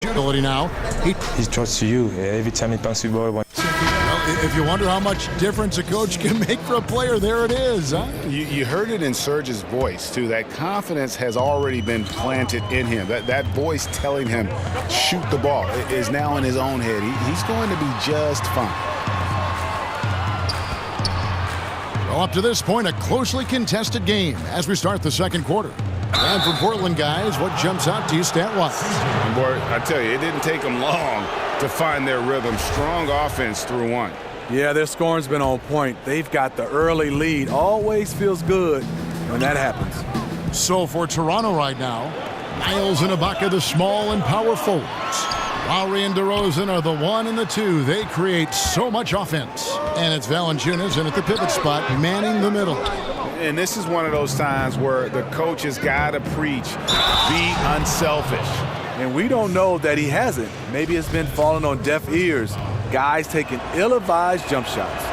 shootability now. He trusts you every time he bounces the ball. Well, if you wonder how much difference a coach can make for a player, there it is. Huh? You heard it in Serge's voice, too. That confidence has already been planted in him. That voice telling him, shoot the ball, is now in his own head. He's going to be just fine. Well, up to this point, a closely contested game as we start the second quarter. And for Portland, guys, what jumps out to you stat-wise? Boy, I tell you, it didn't take them long to find their rhythm. Strong offense through one. Yeah, their scoring's been on point. They've got the early lead. Always feels good when that happens. So for Toronto right now, Miles and Ibaka, the small and power forwards. Lowry and DeRozan are the 1 and the 2. They create so much offense. And it's Valanciunas in at the pivot spot, manning the middle. And this is one of those times where the coach has got to preach, be unselfish. And we don't know that he hasn't. Maybe it's been falling on deaf ears. Guys taking ill-advised jump shots.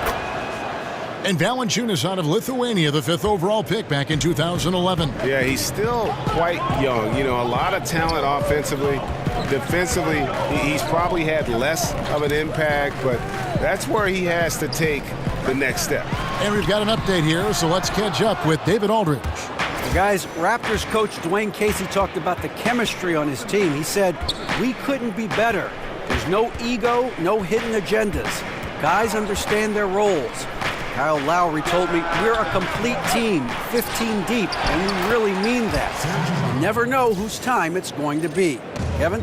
And Valanciunas out of Lithuania, the 5th overall pick back in 2011. Yeah, he's still quite young. You know, a lot of talent offensively. Defensively, he's probably had less of an impact, but that's where he has to take the next step. And we've got an update here, so let's catch up with David Aldridge. Guys, Raptors coach Dwayne Casey talked about the chemistry on his team. He said, we couldn't be better. There's no ego, no hidden agendas. Guys understand their roles. Kyle Lowry told me, we're a complete team, 15 deep, and we really mean that. You never know whose time it's going to be. Kevin?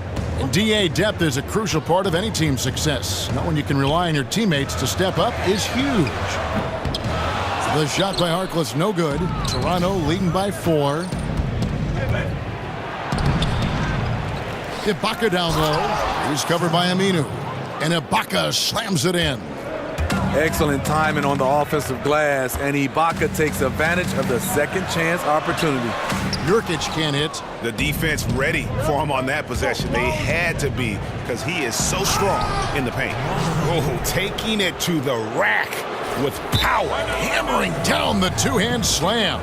DA depth is a crucial part of any team's success. Knowing you can rely on your teammates to step up is huge. The shot by Harkless, no good. Toronto leading by 4. Ibaka down low. He's covered by Aminu. And Ibaka slams it in. Excellent timing on the offensive glass, and Ibaka takes advantage of the second chance opportunity. Nurkic can't hit. The defense ready for him on that possession. They had to be because he is so strong in the paint. Oh, taking it to the rack with power. Hammering down the two-hand slam.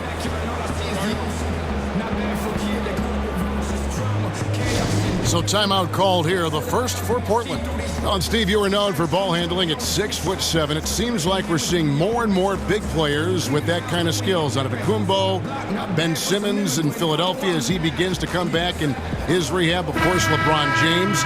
So timeout called here, the first for Portland. Oh, and Steve, you were known for ball handling at 6'7". It seems like we're seeing more and more big players with that kind of skills out of Akumbo, Ben Simmons in Philadelphia as he begins to come back in his rehab, of course, LeBron James.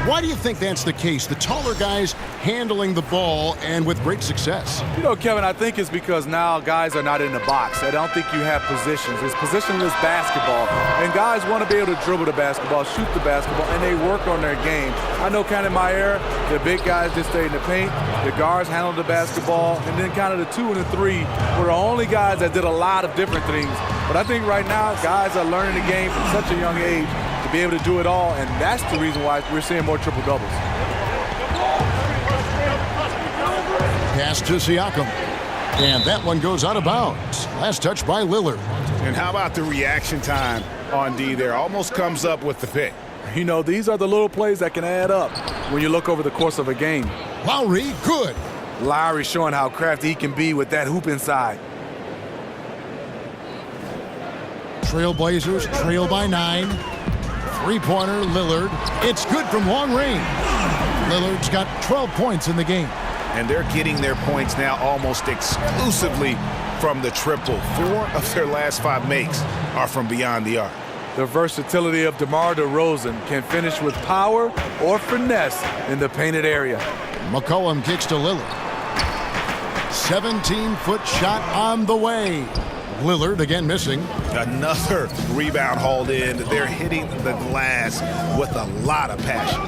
Why do you think that's the case? The taller guys handling the ball and with great success. You know, Kevin, I think it's because now guys are not in the box. I don't think you have positions. It's positionless basketball. And guys want to be able to dribble the basketball, shoot the basketball, and they work on their game. I know kind of my era, the big guys just stay in the paint, the guards handled the basketball, and then kind of the 2 and the 3 were the only guys that did a lot of different things. But I think right now, guys are learning the game from such a young age to be able to do it all, and that's the reason why we're seeing more triple-doubles. Pass to Siakam. And that one goes out of bounds. Last touch by Lillard. And how about the reaction time on D there? Almost comes up with the pick. You know, these are the little plays that can add up when you look over the course of a game. Lowry, good. Lowry showing how crafty he can be with that hoop inside. Trailblazers trail by 9. Three-pointer, Lillard. It's good from long range. Lillard's got 12 points in the game. And they're getting their points now almost exclusively from the triple. 4 of their last 5 makes are from beyond the arc. The versatility of DeMar DeRozan can finish with power or finesse in the painted area. McCollum kicks to Lillard. 17-foot shot on the way. Lillard again missing. Another rebound hauled in. They're hitting the glass with a lot of passion.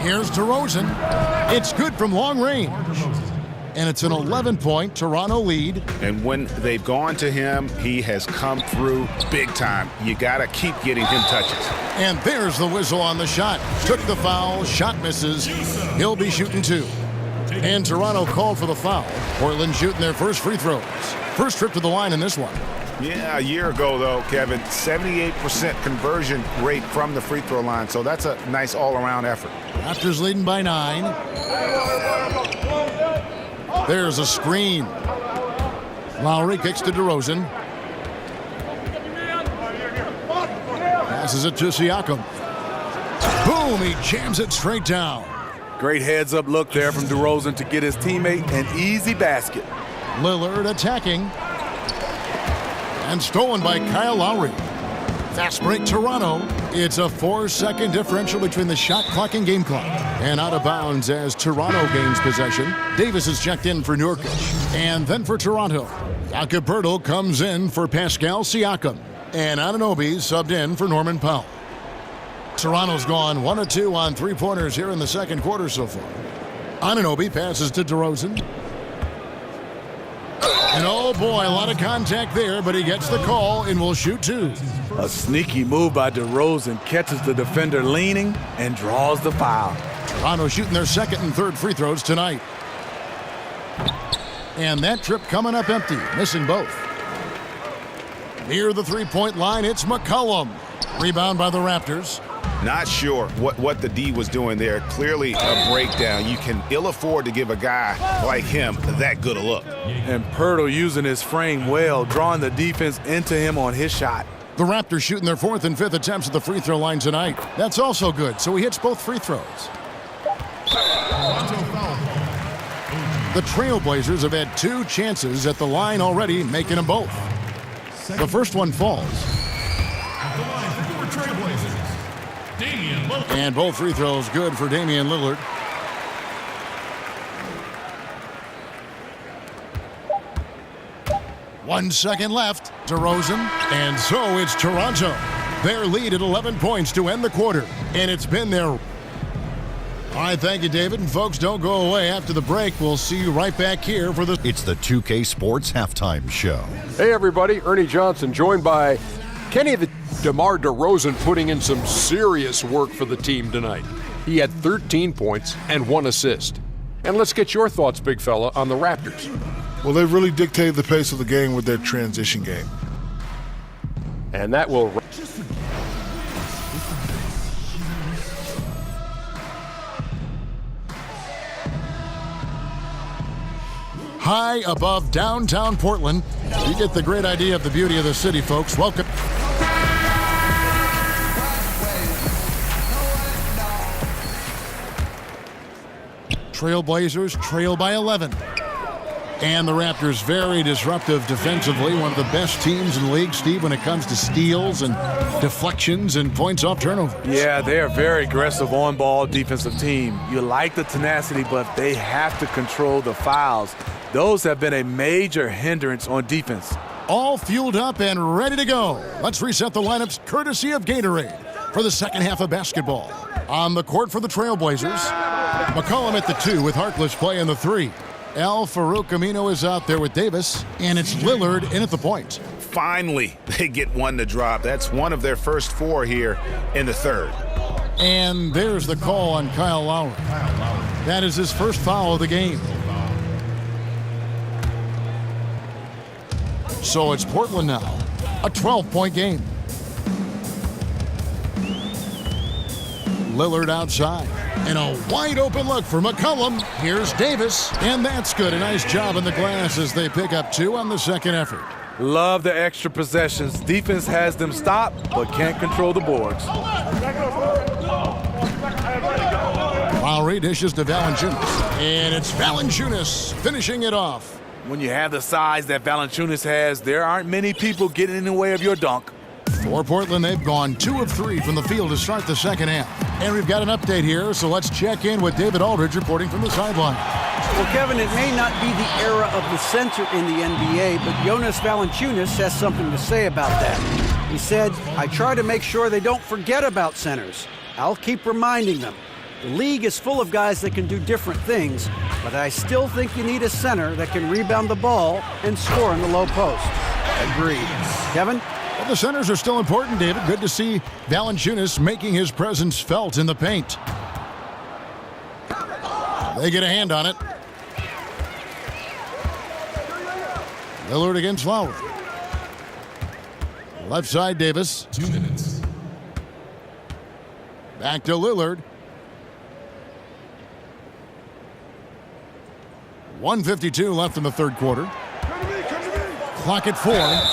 Here's DeRozan. It's good from long range. And it's an 11-point Toronto lead. And when they've gone to him, he has come through big time. You got to keep getting him touches. And there's the whistle on the shot. Took the foul, shot misses. He'll be shooting 2. And Toronto called for the foul. Portland shooting their first free throws. First trip to the line in this one. Yeah, a year ago, though, Kevin, 78% conversion rate from the free throw line. So that's a nice all-around effort. Raptors leading by 9. There's a screen. Lowry kicks to DeRozan. Passes it to Siakam. Boom, he jams it straight down. Great heads-up look there from DeRozan to get his teammate an easy basket. Lillard attacking. And stolen by Kyle Lowry. Fast break Toronto. It's a 4-second differential between the shot clock and game clock. And out of bounds as Toronto gains possession. Davis is checked in for Nurkic. And then for Toronto, Jakob Poeltl comes in for Pascal Siakam. And Anunoby subbed in for Norman Powell. Toronto's gone 1 of 2 on three-pointers here in the second quarter so far. Anunoby passes to DeRozan. And oh boy, a lot of contact there, but he gets the call and will shoot two. A sneaky move by DeRozan catches the defender leaning and draws the foul. Toronto shooting their second and third free throws tonight. And that trip coming up empty, missing both. Near the three-point line, it's McCollum. Rebound by the Raptors. Not sure what the D was doing there. Clearly a breakdown. You can ill afford to give a guy like him that good a look. And Poeltl using his frame well, drawing the defense into him on his shot. The Raptors shooting their fourth and fifth attempts at the free throw line tonight. That's also good, so he hits both free throws. The Trailblazers have had 2 chances at the line already, making them both. The first one falls. And both free throws good for Damian Lillard. One second left. DeRozan. And so it's Toronto. Their lead at 11 points to end the quarter. And it's been their... All right, thank you, David. And folks, don't go away. After the break, we'll see you right back here for the... It's the 2K Sports Halftime Show. Hey, everybody. Ernie Johnson, joined by Kenny the DeMar DeRozan, putting in some serious work for the team tonight. He had 13 points and 1 assist. And let's get your thoughts, big fella, on the Raptors. Well, they really dictated the pace of the game with their transition game. And that will... High above downtown Portland. You get the great idea of the beauty of the city, folks. Welcome. Trailblazers trail by 11. And the Raptors very disruptive defensively. One of the best teams in the league, Steve, when it comes to steals and deflections and points off turnovers. Yeah, they're a very aggressive on-ball defensive team. You like the tenacity, but they have to control the fouls. Those have been a major hindrance on defense. All fueled up and ready to go. Let's reset the lineups courtesy of Gatorade for the second half of basketball. On the court for the Trailblazers, McCollum at the 2 with Harkless playing the 3. Al-Farouq Amino is out there with Davis, and it's Lillard in at the point. Finally, they get one to drop. That's one of their first 4 here in the third. And there's the call on Kyle Lowry. That is his first foul of the game. So it's Portland now, a 12-point game. Lillard outside. And a wide open look for McCollum. Here's Davis. And that's good. A nice job in the glass as they pick up 2 on the second effort. Love the extra possessions. Defense has them stopped, but can't control the boards. Lowry dishes to Valanciunas. And it's Valanciunas finishing it off. When you have the size that Valanciunas has, there aren't many people getting in the way of your dunk. For Portland, they've gone 2 of 3 from the field to start the second half. And we've got an update here, so let's check in with David Aldridge reporting from the sideline. Well, Kevin, it may not be the era of the center in the NBA, but Jonas Valanciunas has something to say about that. He said, "I try to make sure they don't forget about centers. I'll keep reminding them. The league is full of guys that can do different things, but I still think you need a center that can rebound the ball and score in the low post." Agreed. Kevin? Well, the centers are still important, David. Good to see Valanciunas making his presence felt in the paint. They get a hand on it. Lillard against Lowry. Left side, Davis. 2 minutes. Back to Lillard. 1:52 left in the third quarter. Clock at 4,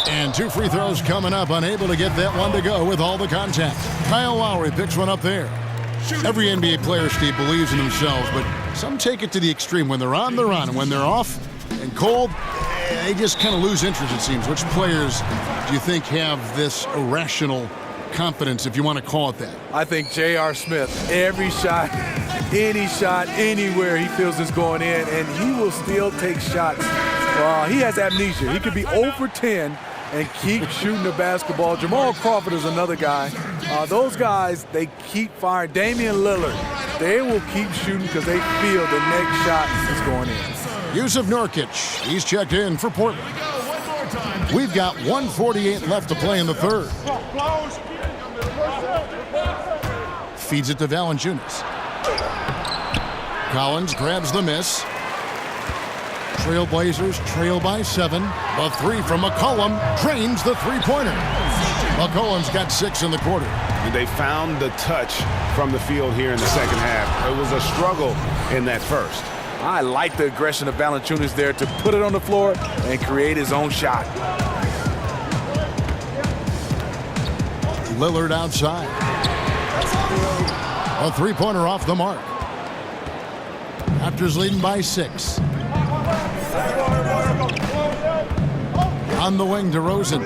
and 2 free throws coming up. Unable to get that one to go with all the contact. Kyle Lowry picks one up there. Every NBA player, Steve, believes in themselves, but some take it to the extreme. When they're on, they're on. And when they're off and cold, they just kind of lose interest, it seems. Which players do you think have this irrational confidence, if you want to call it that? I think J.R. Smith, every shot, any shot, anywhere he feels is going in, and he will still take shots. He has amnesia. He could be 0 for 10 and keep shooting the basketball. Jamal Crawford is another guy. Those guys, they keep firing. Damian Lillard, they will keep shooting because they feel the next shot is going in. Yusuf Nurkic, he's checked in for Portland. We've got 1:48 left to play in the third. Feeds it to Valanciunas. Collins grabs the miss. Trailblazers trail by 7. A 3 from McCollum drains the three-pointer. McCollum's got 6 in the quarter. They found the touch from the field here in the second half. It was a struggle in that first. I like the aggression of Valanciunas there to put it on the floor and create his own shot. Lillard outside. A three-pointer off the mark. Raptors leading by 6. On the wing, DeRozan.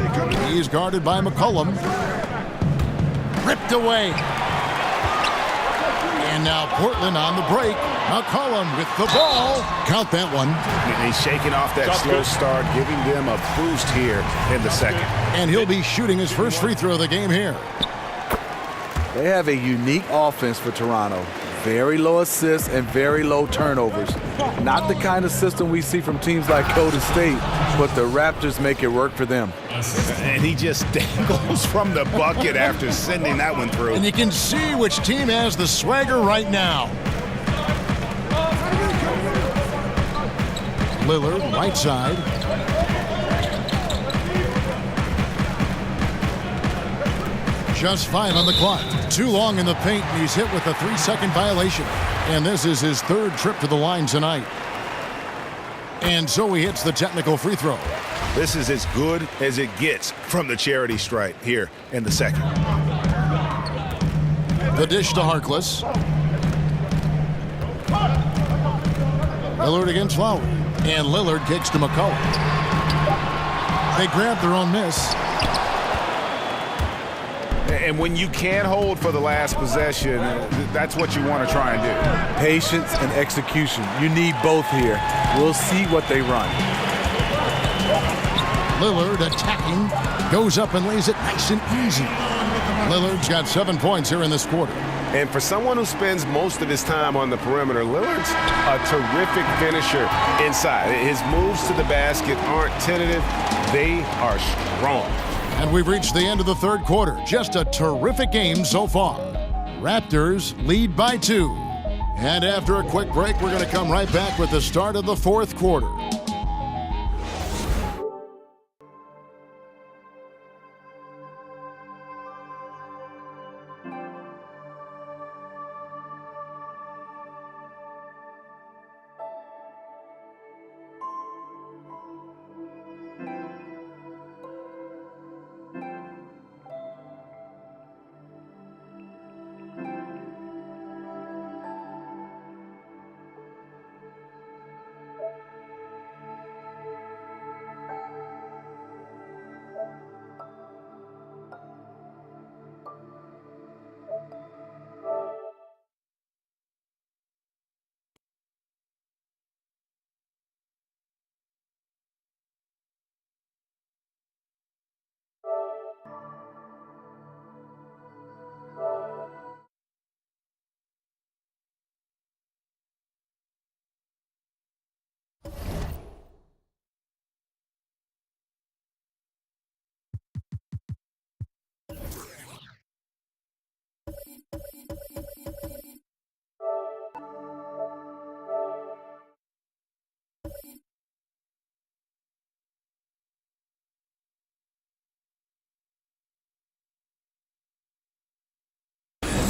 He's guarded by McCollum. Ripped away. And now Portland on the break. McCollum with the ball. Count that one. And he's shaking off that slow start, giving them a boost here in the second. And he'll be shooting his first free throw of the game here. They have a unique offense for Toronto. Very low assists and very low turnovers. Not the kind of system we see from teams like Golden State, but the Raptors make it work for them. And he just dangles from the bucket after sending that one through. And you can see which team has the swagger right now. Lillard, right side. Just 5 on the clock. Too long in the paint, and he's hit with a 3-second violation. And this is his third trip to the line tonight. And so he hits the technical free throw. This is as good as it gets from the charity stripe here in the second. The dish to Harkless. Lillard against Lowry. And Lillard kicks to McCollum. They grab their own miss. And when you can't hold for the last possession, that's what you want to try and do. Patience and execution. You need both here. We'll see what they run. Lillard attacking. Goes up and lays it nice and easy. Lillard's got 7 points here in this quarter. And for someone who spends most of his time on the perimeter, Lillard's a terrific finisher inside. His moves to the basket aren't tentative. They are strong. And we've reached the end of the third quarter. Just a terrific game so far. Raptors lead by 2. And after a quick break, we're going to come right back with the start of the fourth quarter.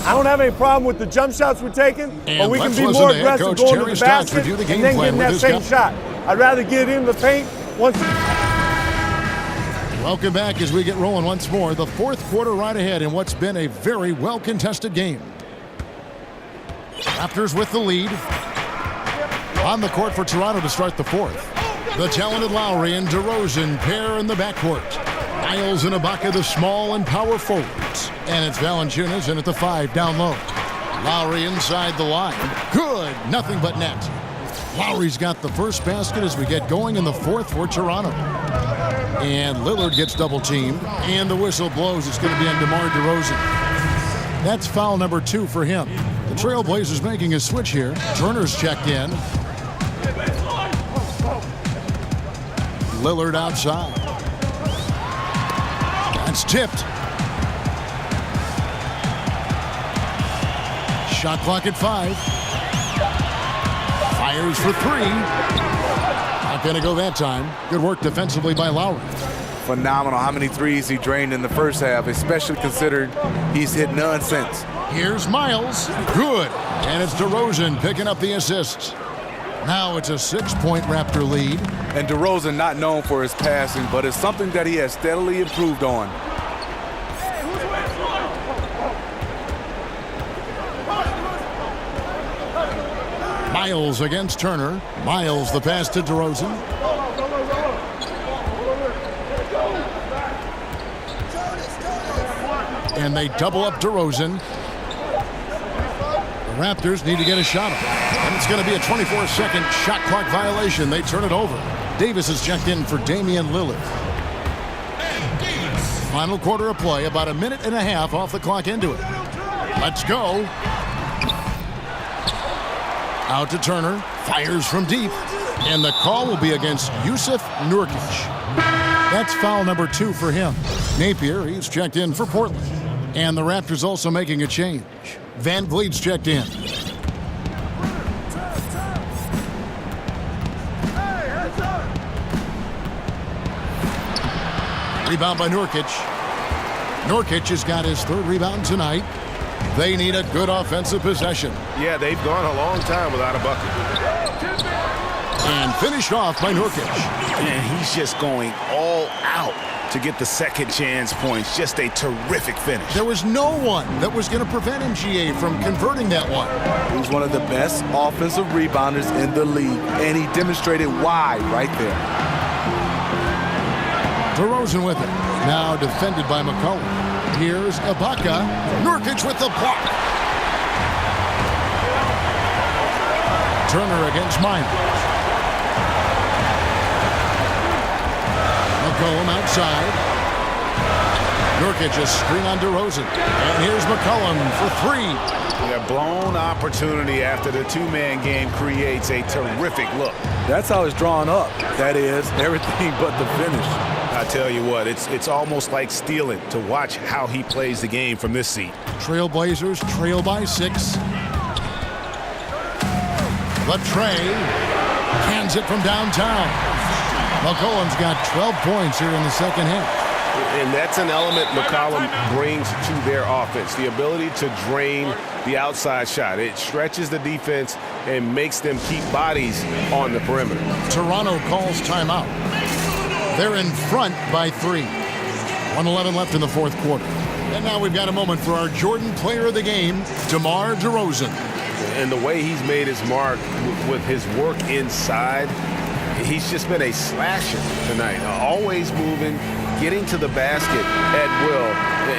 I don't have any problem with the jump shots we're taking, And but we can let's be listen more to head aggressive coach going Terry to the Stotts basket review the game and then plan getting with that his same shot. I'd rather get in the paint once. Welcome back as we get rolling once more. The fourth quarter right ahead in what's been a very well-contested game. Raptors with the lead. On the court for Toronto to start the fourth. The talented Lowry and DeRozan pair in the backcourt. Miles and Ibaka, the small and power forwards. And it's Valanciunas in at the 5 down low. Lowry inside the line. Good. Nothing but net. Lowry's got the first basket as we get going in the fourth for Toronto. And Lillard gets double teamed. And the whistle blows. It's going to be on DeMar DeRozan. That's foul number 2 for him. The Trailblazers making a switch here. Turner's checked in. Lillard outside. That's tipped. Shot clock at 5. Fires for 3. Not going to go that time. Good work defensively by Lowry. Phenomenal how many threes he drained in the first half, especially considering he's hit none since. Here's Miles. Good. And it's DeRozan picking up the assists. Now it's a 6-point Raptor lead. And DeRozan not known for his passing, but it's something that he has steadily improved on. Miles against Turner. Miles the pass to DeRozan. And they double up DeRozan. The Raptors need to get a shot up. And it's going to be a 24-second shot clock violation. They turn it over. Davis is checked in for Damian Lillard. Final quarter of play, about a minute and a half off the clock into it. Let's go. Out to Turner, fires from deep, and the call will be against Jusuf Nurkic. That's foul number 2 for him. Napier, he's checked in for Portland. And the Raptors also making a change. Van Vliet's checked in. Rebound by Nurkic. Nurkic has got his 3rd rebound tonight. They need a good offensive possession. Yeah, they've gone a long time without a bucket. And finished off by Nurkic. And he's just going all out to get the second chance points. Just a terrific finish. There was no one that was going to prevent MGA from converting that one. He's one of the best offensive rebounders in the league, and he demonstrated why right there. DeRozan with it. Now defended by McCollum. Here's Ibaka. Nurkic with the block. Turner against Miles. McCollum outside. Nurkic a screen on DeRozan. And here's McCollum for 3. A blown opportunity after the 2-man game creates a terrific look. That's how it's drawn up. That is, everything but the finish. I tell you what, it's almost like stealing to watch how he plays the game from this seat. Trailblazers trail by 6. Latrey cans it from downtown. McCollum's got 12 points here in the second half. And that's an element McCollum brings to their offense, the ability to drain the outside shot. It stretches the defense and makes them keep bodies on the perimeter. Toronto calls timeout. They're in front by 3. 1:11 left in the fourth quarter. And now we've got a moment for our Jordan Player of the Game, DeMar DeRozan. And the way he's made his mark with his work inside, he's just been a slasher tonight. Always moving, getting to the basket at will,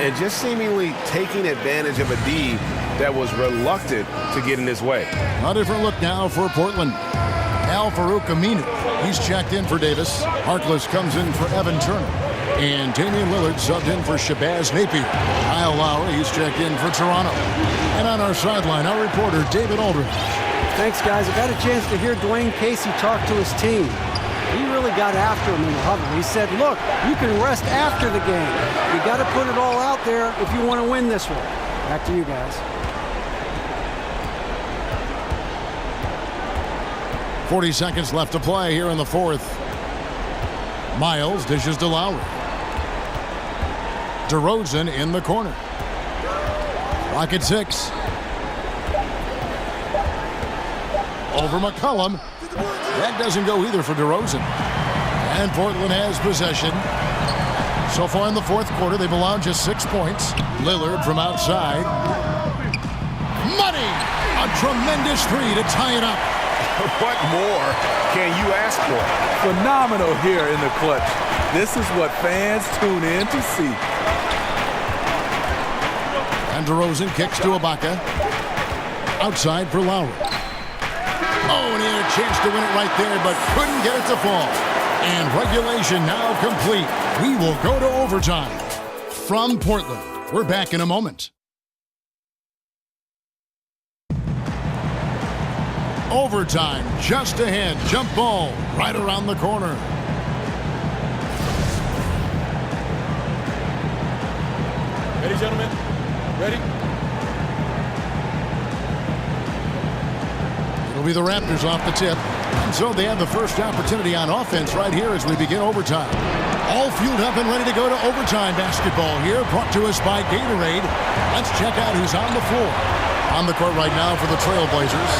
and just seemingly taking advantage of a D that was reluctant to get in his way. A different look now for Portland. Al-Farouq Aminu, he's checked in for Davis. Harkless comes in for Evan Turner. And Damian Lillard subbed in for Shabazz Napier. Kyle Lowry, he's checked in for Toronto. And on our sideline, our reporter, David Aldridge. Thanks, guys. I got a chance to hear Dwayne Casey talk to his team. He really got after him in the huddle. He said, look, you can rest after the game. You got to put it all out there if you want to win this one. Back to you guys. 40 seconds left to play here in the fourth. Miles dishes to Lowry. DeRozan in the corner. Clock at 6. Over McCollum. That doesn't go either for DeRozan. And Portland has possession. So far in the fourth quarter, they've allowed just 6 points. Lillard from outside. Money! A A tremendous three to tie it up. What more can you ask for? Phenomenal here in the clutch. This is what fans tune in to see. And DeRozan kicks to Ibaka. Outside for Lowry. Oh, and he had a chance to win it right there, but couldn't get it to fall. And regulation now complete. We will go to overtime. From Portland, we're back in a moment. Overtime just ahead. Jump ball right around the corner. Ready, gentlemen? Ready? It'll be the Raptors off the tip. And so they have the first opportunity on offense right here as we begin overtime. All fueled up and ready to go to overtime basketball here, brought to us by Gatorade. Let's check out who's on the floor. On the court right now for the Trailblazers,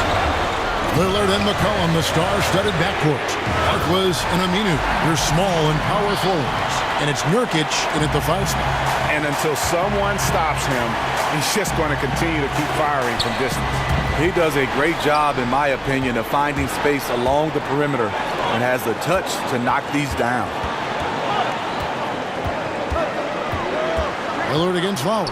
Lillard and McCollum, the star-studded backcourt. Harkless and Aminu, your small and power forwards. And it's Nurkic in at the 5 spot. And until someone stops him, he's just going to continue to keep firing from distance. He does a great job, in my opinion, of finding space along the perimeter and has the touch to knock these down. Lillard against Lowry.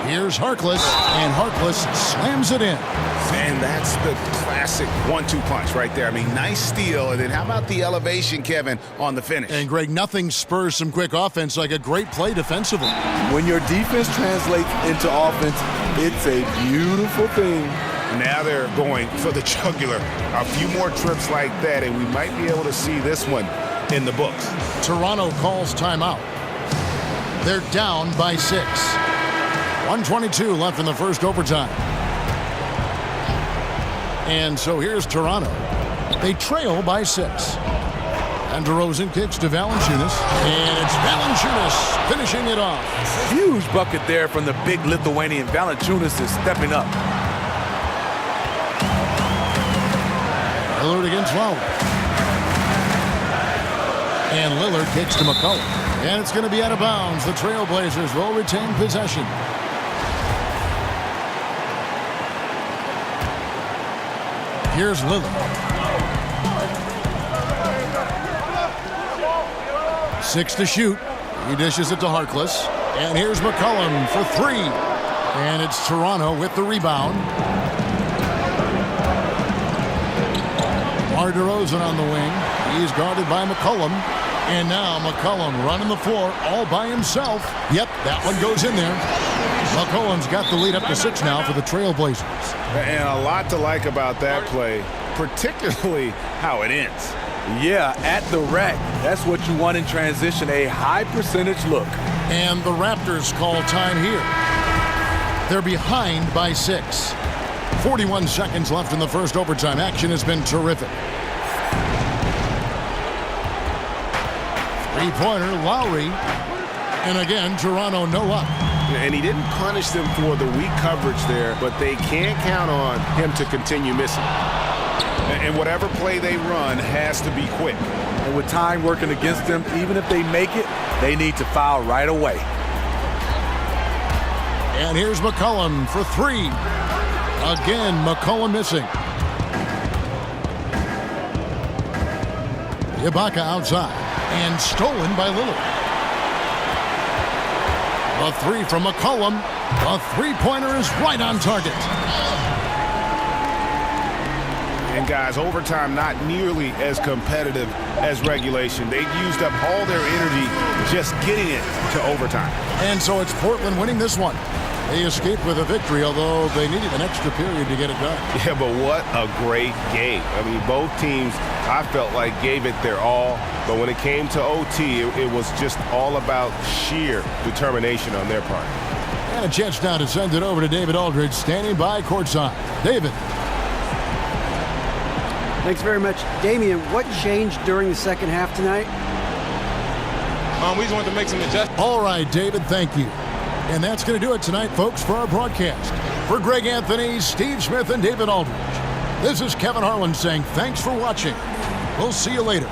Here's Harkless, and Harkless slams it in. And that's the classic 1-2 punch right there. I mean, nice steal. And then how about the elevation, Kevin, on the finish? And, Greg, nothing spurs some quick offense like a great play defensively. When your defense translates into offense, it's a beautiful thing. Now they're going for the jugular. A few more trips like that, and we might be able to see this one in the books. Toronto calls timeout. They're down by 6. 1:22 left in the first overtime. And so here's Toronto. They trail by 6. And DeRozan kicks to Valanciunas. And it's Valanciunas finishing it off. Huge bucket there from the big Lithuanian. Valanciunas is stepping up. Lillard against Lowry. And Lillard kicks to McCollum. And it's going to be out of bounds. The Trailblazers will retain possession. Here's Lillard. 6 to shoot. He dishes it to Harkless. And here's McCollum for 3. And it's Toronto with the rebound. DeMar DeRozan on the wing. He's guarded by McCollum. And now McCollum running the floor all by himself. Yep, that one goes in there. McCollum's got the lead up to 6 now for the Trailblazers. And a lot to like about that play, particularly how it ends. Yeah, at the rack. That's what you want in transition, a high percentage look. And the Raptors call time here. They're behind by 6. 41 seconds left in the first overtime. Action has been terrific. Three-pointer, Lowry. And again, Toronto no up. And he didn't punish them for the weak coverage there, but they can't count on him to continue missing. And whatever play they run has to be quick. And with time working against them, even if they make it, they need to foul right away. And here's McCollum for 3. Again, McCollum missing. Ibaka outside. And stolen by Lillard. A 3 from McCollum. A three-pointer is right on target. And guys, overtime not nearly as competitive as regulation. They used up all their energy just getting it to overtime. And so it's Portland winning this one. They escaped with a victory, although they needed an extra period to get it done. Yeah, but what a great game. I mean, both teams, I felt like, gave it their all. But when it came to OT, it was just all about sheer determination on their part. And a chance now to send it over to David Aldridge, standing by courtside. David. Thanks very much. Damian, what changed during the second half tonight? We just wanted to make some adjustments. All right, David, thank you. And that's going to do it tonight, folks, for our broadcast. For Greg Anthony, Steve Smith, and David Aldridge, this is Kevin Harlan saying thanks for watching. We'll see you later.